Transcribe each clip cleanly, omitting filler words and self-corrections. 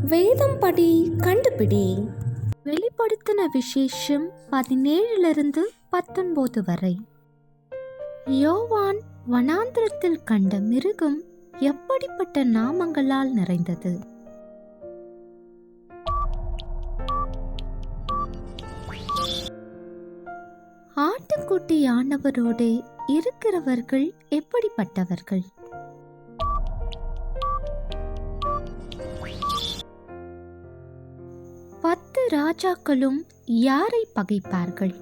வேதம் படி கண்டுபிடி. வெளிப்படுத்தின விசேஷம் 17-19 வரை. யோவான் வனாந்திரத்தில் கண்ட மிருகம் எப்படிப்பட்ட நாமங்களால் நிறைந்தது? ஆட்டுக்குட்டியானவரோடு இருக்கிறவர்கள் எப்படிப்பட்டவர்கள்? பத்து ராஜாக்களும் யாரை பகைப்பார்கள்?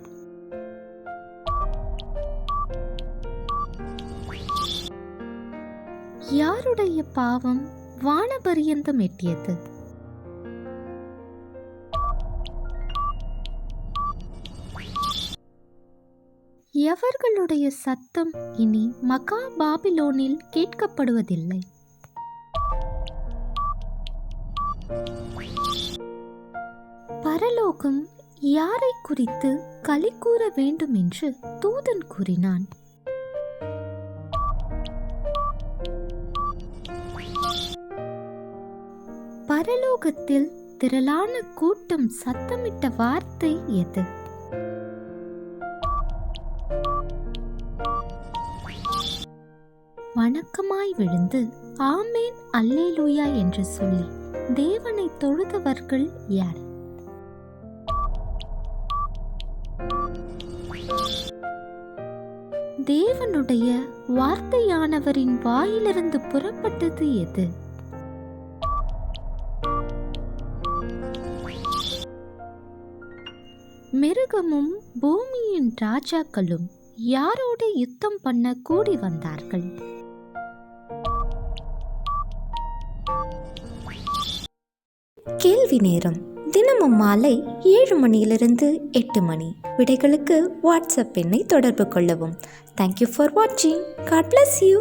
யாருடைய பாவம் வானபரியந்தம் எட்டியது? எவர்களுடைய சத்தம் இனி மகா பாபிலோனில் கேட்கப்படுவதில்லை? பரலோகம் யாரை குறித்து களி கூற வேண்டும் என்று தூதன் கூறினான்? பரலோகத்தில் திரளான கூட்டம் சத்தமிட்ட வார்த்தை எது? வணக்கமாய் விழுந்து ஆமேன் அல்லேலூயா என்று சொல்லி தேவனை தொழுதவர்கள் யார்? தேவனுடைய வார்த்தையானவரின் வாயிலிருந்து புறப்பட்டது எது? மிருகமும் பூமியின் ராஜாக்களும் யாரோடு யுத்தம் பண்ண கூடி வந்தார்கள்? கேள்வி நேரம் தினமும் மாலை 7 மணியிலிருந்து 8 மணி. விடைகளுக்கு வாட்ஸ்அப் எண்ணை தொடர்பு கொள்ளவும். தேங்க்யூ ஃபார் வாட்சிங். God bless you.